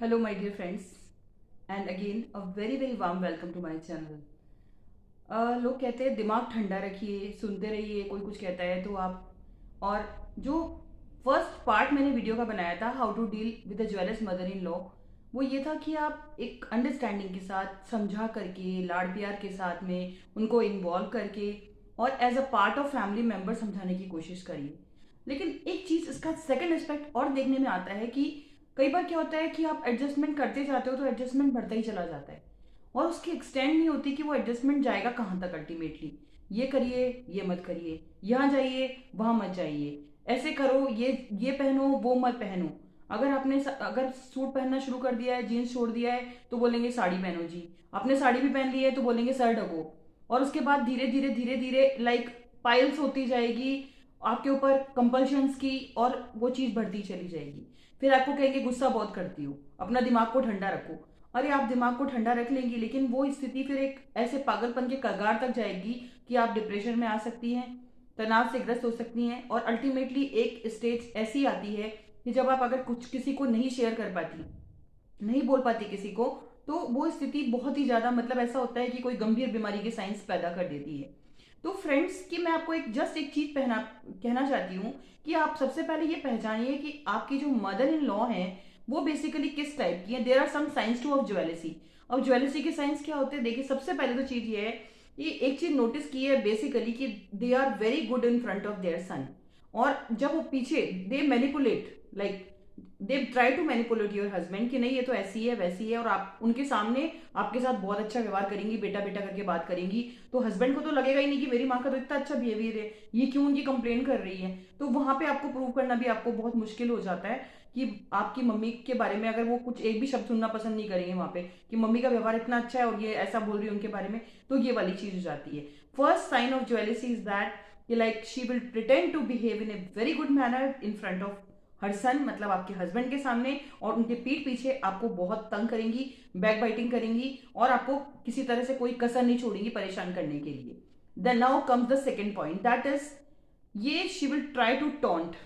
Hello, my dear friends, and again a very warm welcome to my channel. लोग कहते हैं दिमाग ठंडा रखिए, सुनते रहिए, कोई कुछ कहता है तो आप। और जो फर्स्ट पार्ट मैंने वीडियो का बनाया था, how to deal with the jealous mother in law, वो ये था कि आप एक अंडरस्टैंडिंग के साथ समझा करके, लाड़ प्यार के साथ में उनको इन्वॉल्व करके और as a part of family member समझाने की कोशिश करिए। लेकिन एक चीज इसका सेकंड एस्पेक्ट और देखने में आता है कि कई बार क्या होता है कि आप एडजस्टमेंट करते जाते हो तो एडजस्टमेंट बढ़ता ही चला जाता है और उसकी एक्सटेंड नहीं होती कि वो एडजस्टमेंट जाएगा कहाँ तक अल्टीमेटली। ये करिए, ये मत करिए, यहाँ जाइए, वहाँ मत जाइए, ऐसे करो, ये पहनो, वो मत पहनो। अगर सूट पहनना शुरू कर दिया है, जीन्स छोड़ दिया है, तो बोलेंगे साड़ी पहनो जी। आपने साड़ी भी पहन ली है तो बोलेंगे सर ढको। और उसके बाद धीरे धीरे लाइक पाइल्स होती जाएगी आपके ऊपर कंपल्शंस की, और वो चीज़ बढ़ती चली जाएगी। फिर आपको कहेंगे गुस्सा बहुत करती हो, अपना दिमाग को ठंडा रखो। अरे आप दिमाग को ठंडा रख लेंगी, लेकिन वो स्थिति फिर एक ऐसे पागलपन के कगार तक जाएगी कि आप डिप्रेशन में आ सकती हैं, तनाव से ग्रस्त हो सकती हैं, और अल्टीमेटली एक स्टेज ऐसी आती है कि जब आप अगर कुछ किसी को नहीं शेयर कर पाती, नहीं बोल पाती किसी को, तो वो स्थिति बहुत ही ज्यादा, मतलब ऐसा होता है कि कोई गंभीर बीमारी के साइंस पैदा कर देती है। तो फ्रेंड्स कि मैं आपको एक चीज कहना चाहती हूँ कि आप सबसे पहले ये पहचानिए कि आपकी जो मदर इन लॉ है वो बेसिकली किस टाइप की है। There are some signs to of jealousy. अब ज्वेलसी के साइंस क्या होते हैं, देखिए सबसे पहले तो चीज ये है, ये एक चीज नोटिस की है बेसिकली कि they are very good in front of their son. और जब वो पीछे they manipulate, like they try to manipulate your husband कि नहीं ये तो ऐसी है वैसी है, और आप उनके सामने आपके साथ बहुत अच्छा व्यवहार करेंगी, बेटा बेटा करके बात करेंगी, तो हस्बैंड को तो लगेगा ही नहीं कि मेरी माँ का तो इतना अच्छा बिहेवियर है, ये क्यों उनकी कंप्लेन कर रही है। तो वहां पे आपको प्रूव करना भी आपको बहुत मुश्किल हो जाता है कि आपकी मम्मी के बारे में अगर वो कुछ एक भी शब्द सुनना पसंद नहीं करेंगे वहां पे कि मम्मी का व्यवहार इतना अच्छा है और ये ऐसा बोल रही है उनके बारे में, तो ये वाली चीज हो जाती है। First sign of jealousy is that like she will pretend to behave in a very good manner in front of her son, मतलब आपके हस्बैंड के सामने, और उनके पीठ पीछे आपको बहुत तंग करेंगी, बैक बाइटिंग करेंगी, और आपको किसी तरह से कोई कसर नहीं छोड़ेंगी परेशान करने के लिए। Then now comes the second point, that is ये she will try to taunt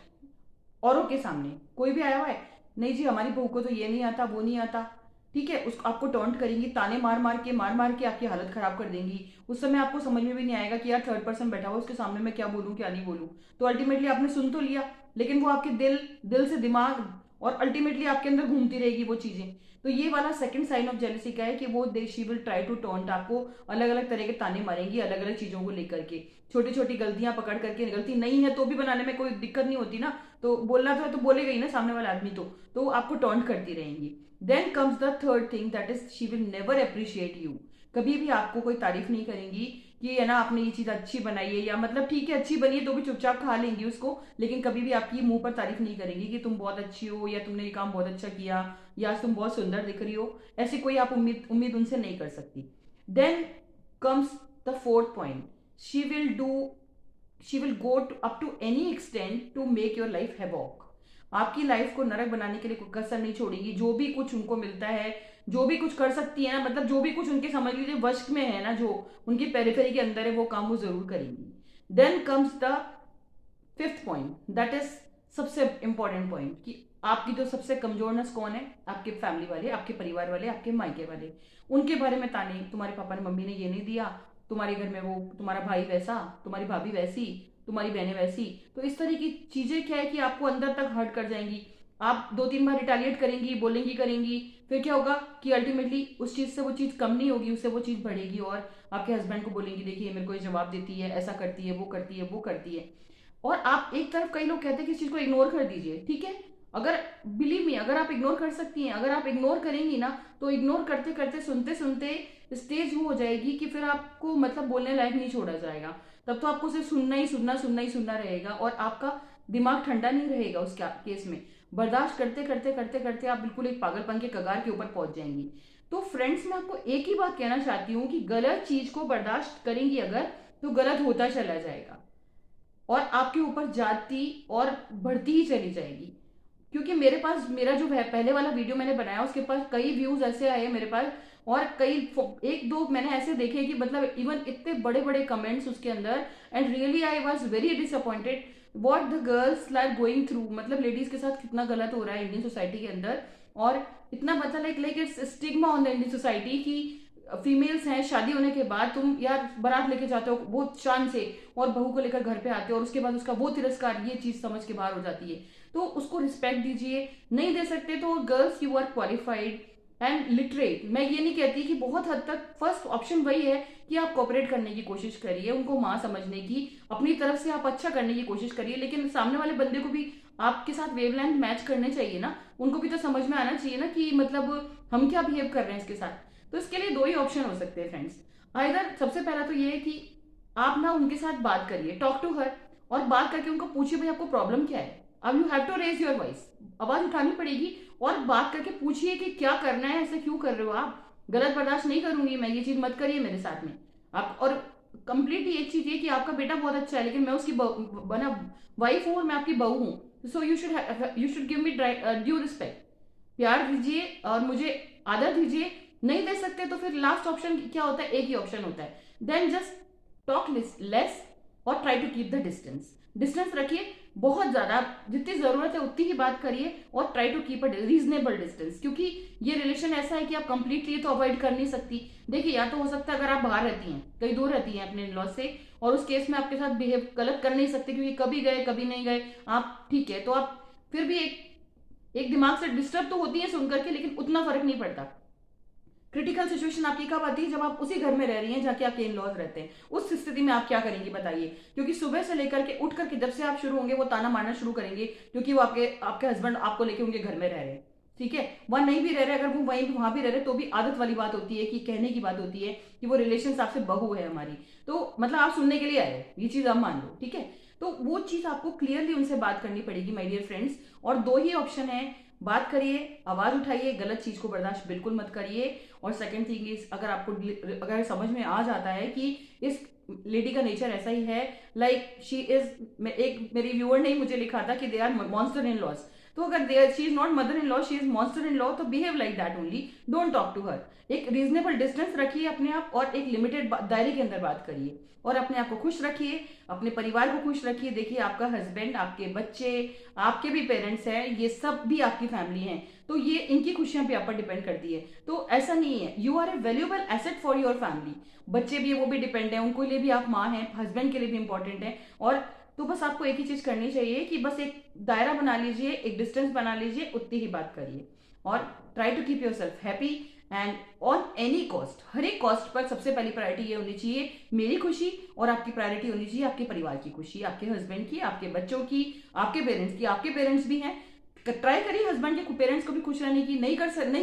औरों के सामने। कोई भी आया हुआ है, नहीं जी हमारी बहू को तो ये नहीं आता, वो नहीं आता, ठीक है, उसको आपको टॉन्ट करेंगी, ताने मार मार के आपकी हालत खराब कर देंगी। उस समय आपको समझ में भी नहीं आएगा कि यार थर्ड पर्सन बैठा हुआ उसके सामने मैं क्या बोलूं क्या नहीं बोलूं। तो अल्टीमेटली आपने सुन तो लिया, लेकिन वो आपके दिल दिल से दिमाग और अल्टीमेटली आपके अंदर घूमती रहेगी वो चीजें। तो ये वाला सेकंड साइन ऑफ जेलसी का है कि वो they she will try to taunt, आपको अलग अलग तरह के ताने मारेंगी अलग अलग चीजों को लेकर के। छोटी छोटी गलतियां पकड़ करके, गलती नहीं है तो भी बनाने में कोई दिक्कत नहीं होती ना, तो बोलना तो है तो बोलेगा ही ना सामने वाला आदमी, तो आपको टॉन्ट करती रहेंगी। Then comes the third thing, that is she will never appreciate you. कभी भी आपको कोई तारीफ नहीं करेंगी कि है ना आपने ये चीज अच्छी बनाई है, या मतलब ठीक है अच्छी बनी है तो भी चुपचाप खा लेंगी उसको, लेकिन कभी भी आपकी मुंह पर तारीफ नहीं करेंगी कि तुम बहुत अच्छी हो, या तुमने ये काम बहुत अच्छा किया, या आज तुम बहुत सुंदर दिख रही हो। ऐसी कोई आप उम्मीद उम्मीद उनसे नहीं कर सकती। Then comes the fourth point, she will do she will go up to any extent to make your life havoc. आपकी लाइफ को नरक बनाने के लिए कोई कसर नहीं छोड़ेगी। जो भी कुछ उनको मिलता है, जो भी कुछ कर सकती है ना, मतलब जो भी कुछ उनके समझ लीजिए वश में है ना, जो उनकी पेरिफेरी के अंदर है, वो काम वो जरूर करेंगी। Then comes the fifth point, that is सबसे इंपॉर्टेंट पॉइंट, कि आपकी जो सबसे कमजोर नस कौन है, आपके फैमिली वाले, आपके परिवार वाले, आपके मायके वाले। उनके बारे में ताने, तुम्हारे पापा ने मम्मी ने ये नहीं दिया, तुम्हारे घर में वो तुम्हारा भाई वैसा, तुम्हारी भाभी वैसी, तुम्हारी बहनें वैसी। तो इस तरह की चीजें क्या है कि आपको अंदर तक हर्ट कर जाएंगी। आप दो तीन बार रिटालिएट करेंगी, बोलेंगी, करेंगी, फिर क्या होगा कि अल्टीमेटली उस चीज से वो चीज कम नहीं होगी, उससे वो चीज बढ़ेगी, और आपके हस्बैंड को बोलेंगी देखिए मेरे को ये जवाब देती है, ऐसा करती है, वो करती है, वो करती है। और आप एक तरफ, कई लोग कहते हैं कि इस चीज को इग्नोर कर दीजिए, ठीक है, अगर बिलीव मी अगर आप इग्नोर कर सकती हैं, अगर आप इग्नोर करेंगी ना, तो इग्नोर करते करते सुनते सुनते स्टेज वो हो जाएगी कि फिर आपको मतलब बोलने लायक नहीं छोड़ा जाएगा। तब तो आपको सिर्फ सुनना ही सुनना, सुनना ही सुनना रहेगा, और आपका दिमाग ठंडा नहीं रहेगा उस केस में। बर्दाश्त करते करते करते करते आप बिल्कुल एक पागलपन के कगार के ऊपर पहुंच जाएंगी। तो फ्रेंड्स मैं आपको एक ही बात कहना चाहती हूँ कि गलत चीज को बर्दाश्त करेंगी अगर, तो गलत होता चला जाएगा और आपके ऊपर जाती और बढ़ती ही चली जाएगी। क्योंकि मेरे पास मेरा जो पहले वाला वीडियो मैंने बनाया उसके पास कई व्यूज ऐसे आए मेरे पास, और कई एक दो मैंने ऐसे देखे कि मतलब इवन इतने बड़े बड़े कमेंट्स उसके अंदर, and really I was very disappointed what the girls like going through, मतलब लेडीज के साथ कितना गलत हो रहा है इंडियन सोसाइटी के अंदर। और इतना पता like it's stigma on the Indian society कि फीमेल्स हैं, शादी होने के बाद तुम यार बारात लेके जाते हो बहुत शान से और बहू को लेकर घर पे आते हो और उसके बाद उसका वो तिरस्कार, ये चीज समझ के बाहर हो जाती है। तो उसको रिस्पेक्ट दीजिए। नहीं दे सकते तो girls, you are qualified and literate. मैं ये नहीं कहती कि बहुत हद तक फर्स्ट ऑप्शन वही है कि आप कोऑपरेट करने की कोशिश करिए, उनको माँ समझने की, अपनी तरफ से आप अच्छा करने की कोशिश करिए, लेकिन सामने वाले बंदे को भी आपके साथ वेवलेंथ मैच करने चाहिए ना। उनको भी तो समझ में आना चाहिए ना कि मतलब हम क्या बिहेव कर रहे हैं इसके साथ। तो इसके लिए दो ही ऑप्शन हो सकते हैं फ्रेंड्स। आइदर सबसे पहला तो ये है कि आप ना उनके साथ बात करिए, टॉक टू हर, और बात करके उनको पूछिए भाई आपको प्रॉब्लम क्या है। अब you have to raise your voice, आवाज उठानी पड़ेगी और बात करके पूछिए कि क्या करना है, ऐसे क्यों कर रहे हो आप, गलत बर्दाश्त नहीं करूंगी मैं, ये चीज मत करिए मेरे साथ में आप। और कंप्लीटली एक चीज ये कि आपका बेटा बहुत अच्छा है लेकिन मैं उसकी बना वाइफ हूँ और मैं आपकी बहू हूँ, so you should give me due respect. प्यार दीजिए और मुझे आदर दीजिए। नहीं दे सकते तो फिर लास्ट ऑप्शन क्या होता है, एक ही ऑप्शन होता है, देन जस्ट टॉक लेस और try to keep the distance. Distance रखिए बहुत ज्यादा, जितनी जरूरत है उतनी ही बात करिए और try to keep a reasonable distance, क्योंकि ये रिलेशन ऐसा है कि आप कंप्लीटली तो अवॉइड कर नहीं सकती। देखिए या तो हो सकता है अगर आप बाहर रहती हैं, कहीं दूर रहती हैं अपने इन-लॉ से, और उस केस में आपके साथ बिहेव गलत कर नहीं सकते क्योंकि कभी गए कभी नहीं गए आप, ठीक है, तो आप फिर भी एक दिमाग से डिस्टर्ब तो होती है सुनकर के, लेकिन उतना फर्क नहीं पड़ता। क्रिटिकल सिचुएशन आपकी कब आती है, जब आप उसी घर में रह रही हैं जाके आपके इन लॉज रहते हैं, उस स्थिति में आप क्या करेंगी बताइए। क्योंकि सुबह से लेकर के उठ करके जब से आप शुरू होंगे वो ताना मारना शुरू करेंगे, क्योंकि वो आपके आपके हस्बैंड आपको लेके उनके घर में रह रहे हैं, ठीक है, वह नहीं भी रह रहे, अगर वो वहीं भी वहां भी रह रहे तो भी आदत वाली बात होती है कि कहने की बात होती है कि वो रिलेशन आपसे बहू है हमारी, तो मतलब आप सुनने के लिए आए, ये चीज आप मान लो, ठीक है। तो वो चीज आपको क्लियरली उनसे बात करनी पड़ेगी माय डियर फ्रेंड्स। और दो ही ऑप्शन है, बात करिए, आवाज उठाइए, गलत चीज को बर्दाश्त बिल्कुल मत करिए। और सेकंड थिंग इज, अगर आपको अगर समझ में आ जाता है कि इस लेडी का नेचर ऐसा ही है, लाइक शी इज, एक मेरी व्यूअर ने मुझे लिखा था कि they are monster in laws, तो अगर they she is not mother in law, she is monster in law, तो behave like that only, don't talk to her. एक रीजनेबल डिस्टेंस रखिए अपने आप और एक लिमिटेड दायरे के अंदर बात करिए और अपने आप को खुश रखिए, अपने परिवार को खुश रखिए। देखिए आपका हस्बैंड, आपके बच्चे, आपके भी पेरेंट्स हैं, ये सब भी आपकी फैमिली हैं, तो ये इनकी खुशियां भी आप पर डिपेंड करती है। तो ऐसा नहीं है, you are a valuable asset for your family. बच्चे भी है वो भी डिपेंड है, उनको लिए भी आप माँ हैं, हस्बैंड के लिए भी इंपॉर्टेंट है। और तो बस आपको एक ही चीज करनी चाहिए कि बस एक दायरा बना लीजिए, एक डिस्टेंस बना लीजिए, उतनी ही बात करिए और try to keep yourself happy and on any cost. हर एक कॉस्ट पर सबसे पहली प्रायोरिटी ये होनी चाहिए मेरी खुशी, और आपकी प्रायोरिटी होनी चाहिए आपके परिवार की खुशी, आपके हस्बैंड की, आपके बच्चों की, आपके पेरेंट्स की। आपके पेरेंट्स भी हैं, ट्राई करिए हस्बैंड के पेरेंट्स को भी खुश रहने की। नहीं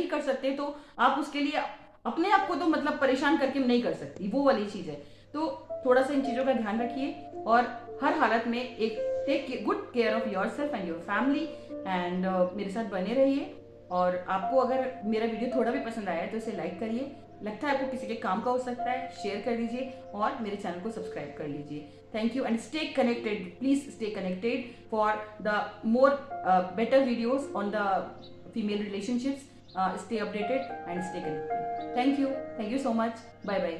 कर सकते तो आप उसके लिए अपने आप को तो मतलब परेशान करके नहीं कर सकती, वो वाली चीज है। तो थोड़ा सा इन चीजों का ध्यान रखिए और हर हालत में एक take good care of your self and your family एंड मेरे साथ बने रहिए। और आपको अगर मेरा वीडियो थोड़ा भी पसंद आया है तो इसे लाइक करिए, लगता है आपको किसी के काम का हो सकता है, शेयर कर दीजिए और मेरे चैनल को सब्सक्राइब कर लीजिए। Thank you and stay connected, please stay connected for the more better videos on the female relationships. Stay updated and stay connected. Thank you so much. Bye bye.